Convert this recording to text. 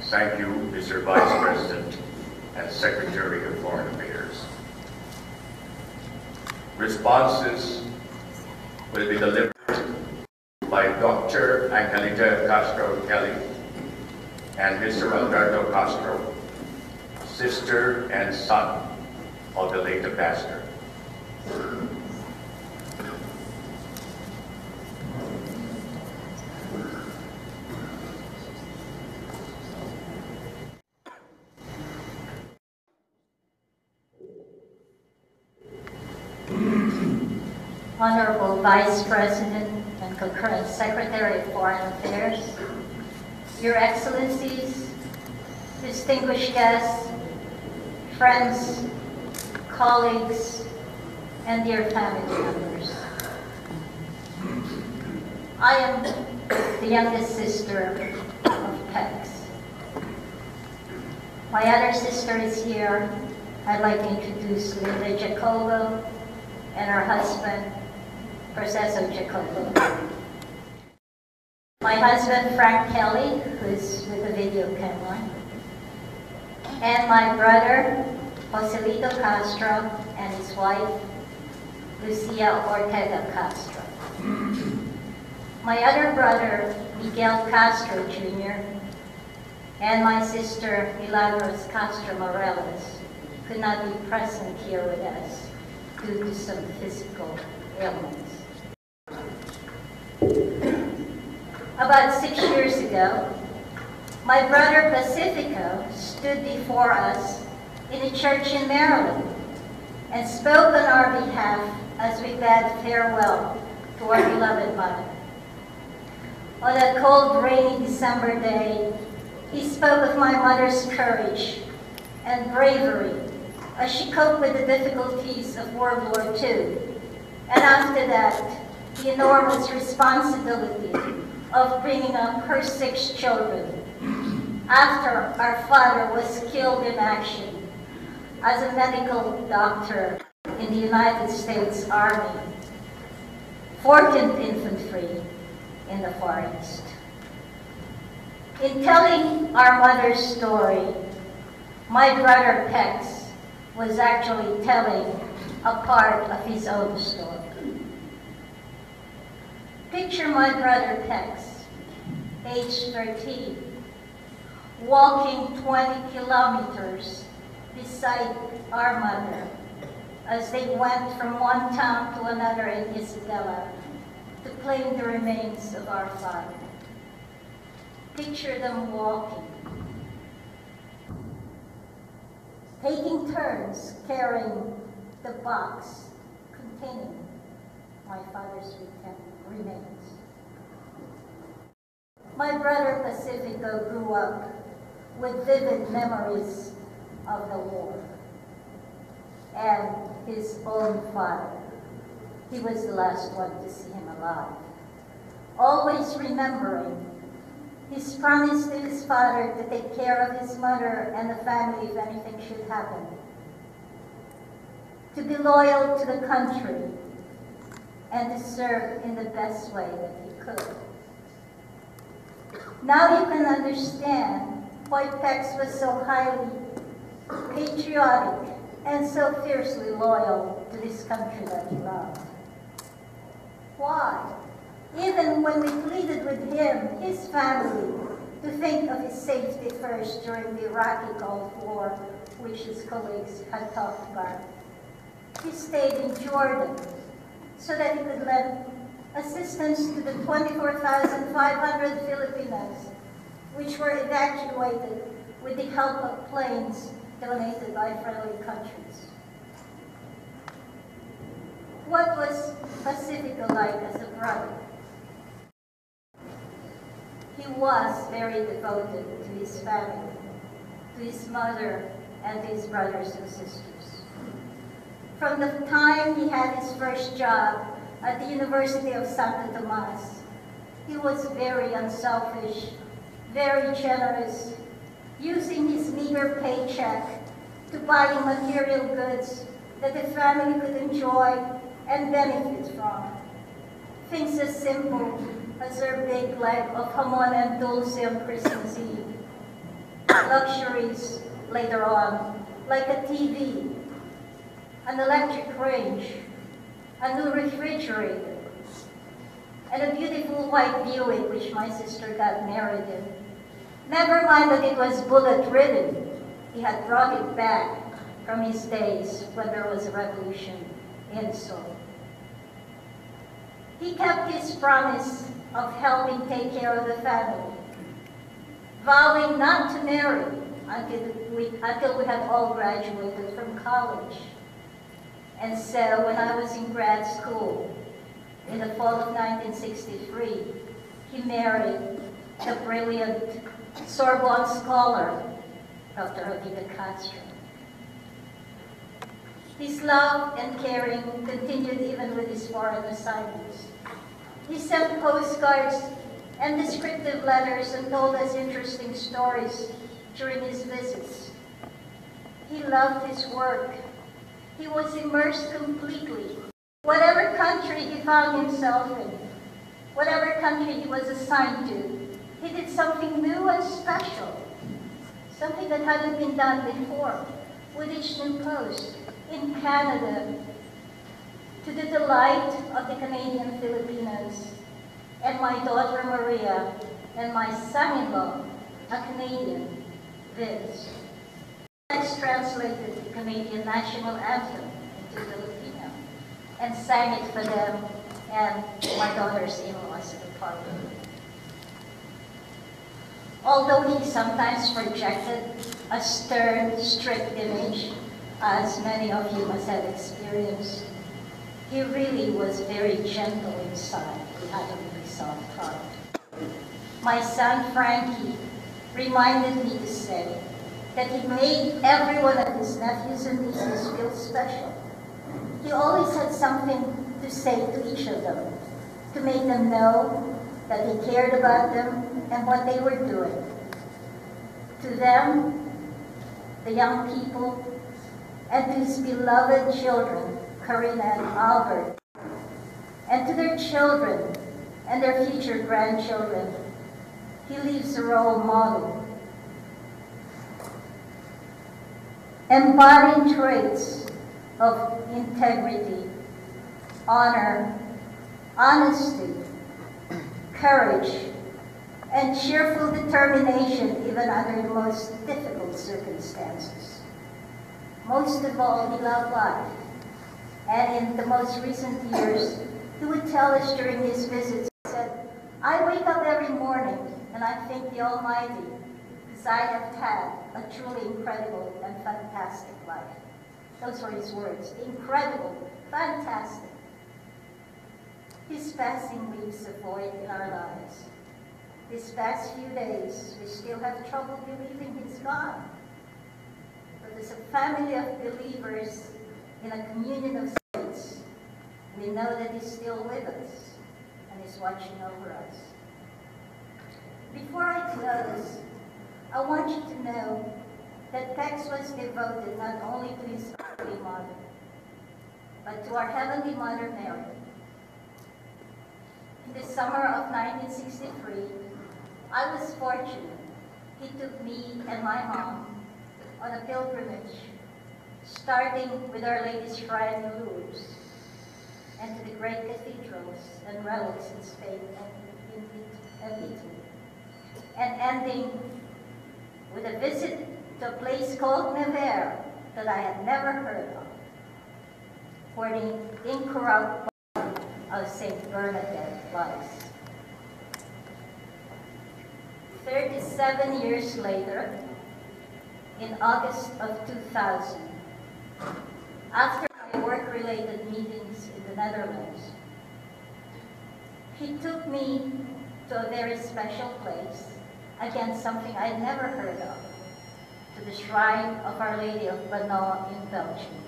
Thank you, Mr. Vice President and Secretary of Foreign Affairs. Responses will be delivered by Dr. Angelita Castro Kelly and Mr. Alberto Castro, sister and son of the late ambassador. Honorable Vice President and concurrent Secretary of Foreign Affairs, Your Excellencies, distinguished guests, friends, colleagues, and dear family members. I am the youngest sister of Pex. My other sister is here. I'd like to introduce Linda Jacobo and her husband, Professor Jacobo. My husband, Frank Kelly, who is with the video camera, and my brother, Pacifico Castro, and his wife, Lucia Ortega Castro. My other brother, Miguel Castro Jr., and my sister, Milagros Castro Morales, could not be present here with us due to some physical ailments. About 6 years ago, my brother Pacifico stood before us in a church in Maryland and spoke on our behalf as we bade farewell to our beloved mother. On that cold, rainy December day, he spoke of my mother's courage and bravery as she coped with the difficulties of World War II, and after that, the enormous responsibility of bringing up her 6 children after our father was killed in action as a medical doctor in the United States Army, 14th Infantry in the Far East. In telling our mother's story, my brother Pex was actually telling a part of his own story. Picture my brother Pex, age 13, walking 20 kilometers beside our mother as they went from one town to another in Isabela to claim the remains of our father. Picture them walking, taking turns carrying the box containing my father's remains. My brother Pacifico grew up with vivid memories of the war and his own father. He was the last one to see him alive. Always remembering his promise to his father to take care of his mother and the family if anything should happen. To be loyal to the country and to serve in the best way that he could. Now you can understand why Pex was so highly patriotic and so fiercely loyal to this country that he loved. Why? Even when we pleaded with him, his family, to think of his safety first during the Iraqi Gulf War, which his colleagues had talked about, he stayed in Jordan so that he could lend assistance to the 24,500 Filipinos, which were evacuated with the help of planes donated by friendly countries. What was Pacifico like as a brother? He was very devoted to his family, to his mother, and to his brothers and sisters. From the time he had his first job at the University of Santo Tomas, he was very unselfish, very generous, using his meager paycheck to buy material goods that the family could enjoy and benefit from. Things as simple as their big leg of jamon and dulce on Christmas Eve, luxuries later on, like a TV, an electric range, a new refrigerator, and a beautiful white Buick which my sister got married in. Never mind that it was bullet-ridden. He had brought it back from his days when there was a revolution in Seoul. He kept his promise of helping take care of the family, vowing not to marry until we had all graduated from college. And so when I was in grad school, in the fall of 1963, he married the brilliant Sorbonne scholar, Dr. Pacifico Castro. His love and caring continued even with his foreign assignments. He sent postcards and descriptive letters and told us interesting stories during his visits. He loved his work. He was immersed completely. Whatever country he found himself in, whatever country he was assigned to, he did something new and special, something that hadn't been done before with each new post. In Canada, to the delight of the Canadian Filipinos, and my daughter Maria, and my son-in-law, a Canadian, Vince. Next translated the Canadian national anthem into Filipino, and sang it for them and my daughter's in-laws at the party. Although he sometimes projected a stern, strict image, as many of you must have experienced, he really was very gentle inside. He had a really soft heart. My son Frankie reminded me to say that he made every one of his nephews and nieces feel special. He always had something to say to each of them, to make them know that he cared about them and what they were doing. To them, the young people, and to his beloved children, Karina and Albert, and to their children and their future grandchildren, he leaves a role model, embodying traits of integrity, honor, honesty, courage, and cheerful determination even under the most difficult circumstances. Most of all, he loved life. And in the most recent years, he would tell us during his visits, he said, I wake up every morning and I thank the Almighty because I have had a truly incredible and fantastic life. Those were his words, incredible, fantastic. His passing leaves a void in our lives. These past few days, we still have trouble believing he's gone. But as a family of believers in a communion of saints, we know that he's still with us and is watching over us. Before I close, I want you to know that Tex was devoted not only to his earthly mother, but to our Heavenly Mother Mary. In the summer of 1963, I was fortunate. He took me and my mom on a pilgrimage, starting with Our Lady's Shrine in Lourdes, and to the great cathedrals and relics in Spain and Italy, and ending with a visit to a place called Nevers that I had never heard of, where the incorrupt body of St. Bernadette lies. 37 years later, in August of 2000, after my work-related meetings in the Netherlands, he took me to a very special place, again something I'd never heard of, to the shrine of Our Lady of Albano in Belgium.